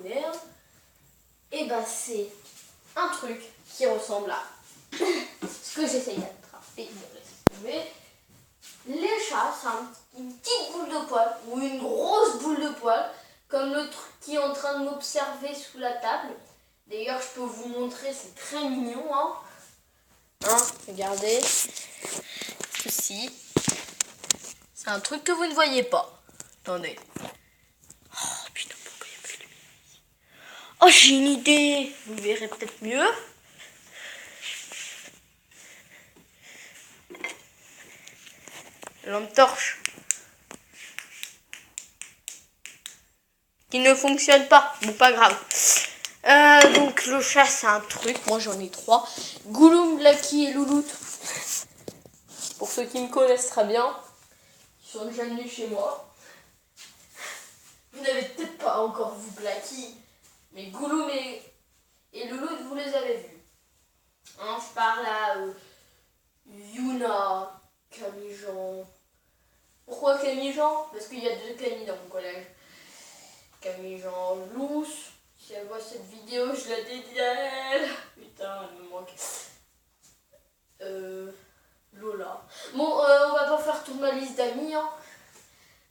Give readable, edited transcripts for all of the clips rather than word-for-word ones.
connaît. Et ben c'est un truc qui ressemble à ce que j'essaye d'attraper. Bon, laisse tomber. Les chats, c'est une petite boule de poil ou une grosse boule de poil, comme le truc qui est en train de m'observer sous la table. D'ailleurs, je peux vous montrer, c'est très mignon. Regardez. Ceci. C'est un truc que vous ne voyez pas. Attendez. Oh putain, pourquoi il n'y a plus de lumière ici? Oh, j'ai une idée. Vous verrez peut-être mieux. Lampe torche. Qui ne fonctionne pas. Bon, pas grave. Donc le chat, c'est un truc. Moi, j'en ai 3. Gouloum, Blacky et Louloute. Pour ceux qui me connaissent très bien, ils sont déjà venus chez moi. Vous n'avez peut-être pas encore vu Blacky, mais Gouloum et Louloute, vous les avez vus. Je parle à Yuna, Camille Jean. Pourquoi Camille Jean? Parce qu'il y a 2 Camille dans mon collège. Camille Jean Lousse. Si elle voit cette vidéo, je la dédie à elle. Putain, elle me manque. Lola. Bon, on va pas faire toute ma liste d'amis.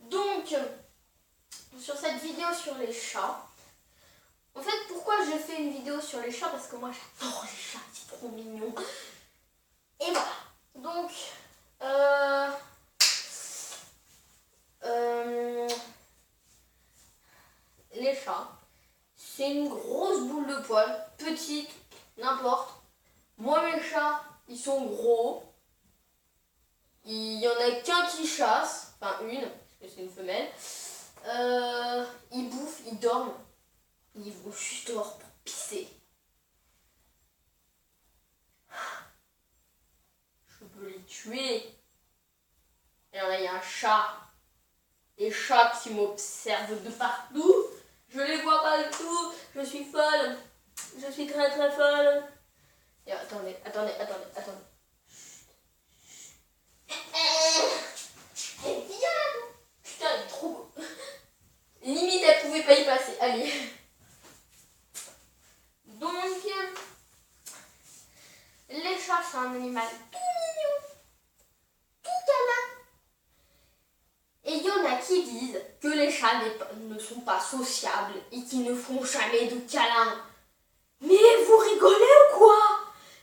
Donc, sur cette vidéo sur les chats, en fait, pourquoi je fais une vidéo sur les chats? Parce que moi, j'adore les chats, c'est trop mignon. Et voilà. Donc, les chats, c'est une grosse boule de poil, petite, n'importe. Moi, mes chats, ils sont gros. Il y en a qu'un qui chasse, enfin une, parce que c'est une femelle. Ils bouffent, ils dorment. Ils vont juste dehors pour pisser. Je peux les tuer. Et là, il y a un chat. Des chats qui m'observent de partout. Je les vois pas du tout. Je suis folle. Je suis très très folle. Et attendez. Elle vient. Putain, elle est trop beau. Limite, elle pouvait pas y passer. Allez. Donc, les chats, c'est un animal tout mignon, tout câlin. Et il y en a qui disent que les chats ne sont pas sociables et qui ne font jamais de câlins. Mais vous rigolez ou quoi?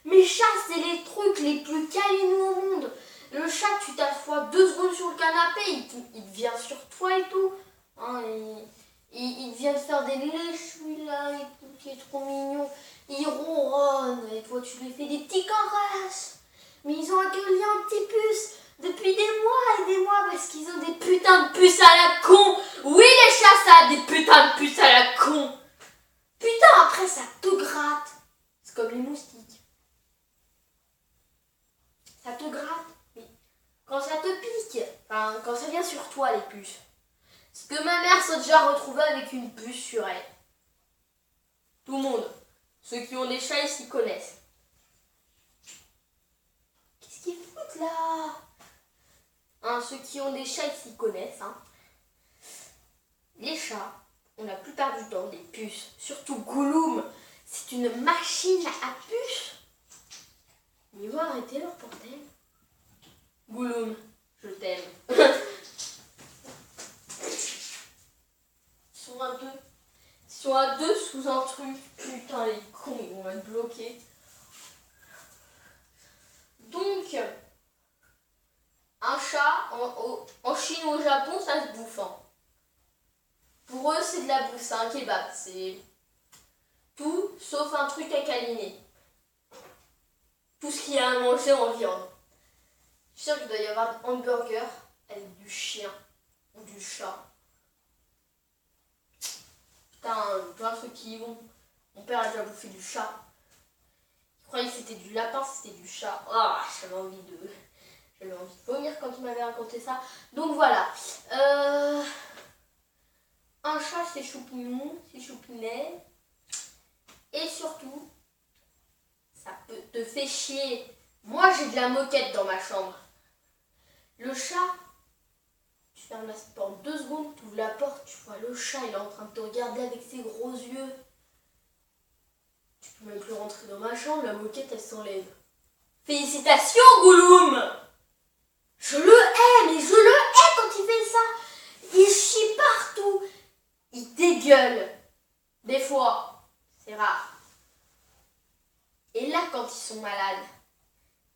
Mes chats, c'est les trucs les plus câlinous au monde. Le chat, tu t'assois 2 secondes sur le canapé, il vient sur toi et tout. Il vient de faire des léchouilles là et tout, qui est trop mignon. Il ronronne et toi tu lui fais des petits caresses. Mais ils ont accueilli un petit puce depuis des mois et des mois parce qu'ils ont des putains de puces à la con. Oui, les chats, ça a des putains de puces à la con. Putain, après ça te gratte. C'est comme les moustiques. Ça te gratte, mais quand ça te pique, enfin quand ça vient sur toi les puces. Parce que ma mère s'est déjà retrouvée avec une puce sur elle. Tout le monde. Ceux qui ont des chats, ils s'y connaissent. Qu'est-ce qu'ils foutent là? Ceux qui ont des chats, ils s'y connaissent. Les chats ont la plupart du temps des puces. Surtout Gouloum. C'est une machine à puces. Ils vont arrêter leur portable. Gouloum, je t'aime. Ils sont à deux sous un truc. Putain, les cons, ils vont être bloqués. Donc, un chat, en Chine ou au Japon, ça se bouffe. Pour eux, c'est de la bouffe, c'est un kebab. C'est tout sauf un truc à câliner. Tout ce qu'il y a à manger en viande. Je suis sûre qu'il doit y avoir un hamburger avec du chien ou du chat. Putain, plein de trucs qui y vont. Mon père a déjà bouffé du chat. Il croyait que c'était du lapin, c'était du chat. Ah, j'avais envie de vomir quand il m'avait raconté ça. Donc voilà. Un chat, c'est choupignon, c'est choupinet. Et surtout, ça te fait chier. Moi, j'ai de la moquette dans ma chambre. Le chat, tu fermes la porte 2 secondes, tu ouvres la porte, tu vois le chat, il est en train de te regarder avec ses gros yeux. Tu peux même plus rentrer dans ma chambre, la moquette elle s'enlève. Félicitations Gollum! Je le hais, mais je le hais quand il fait ça! Il chie partout! Il dégueule! Des fois, c'est rare. Et là, quand ils sont malades,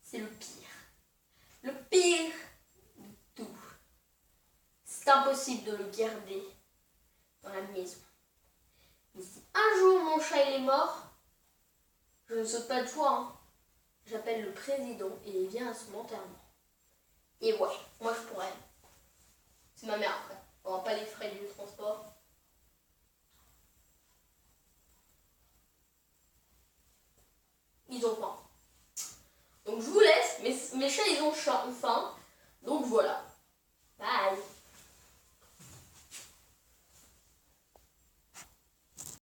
c'est le pire. Le pire de tout. C'est impossible de le garder dans la maison. Mais si un jour mon chat il est mort, je ne saute pas de joie. Hein. J'appelle le président et il vient à son enterrement. Et ouais, moi je pourrais. C'est ma mère après. On n'aura pas les frais du transport. Ils ont faim. Donc je vous laisse. Mes chats ils ont faim. Donc voilà. Bye.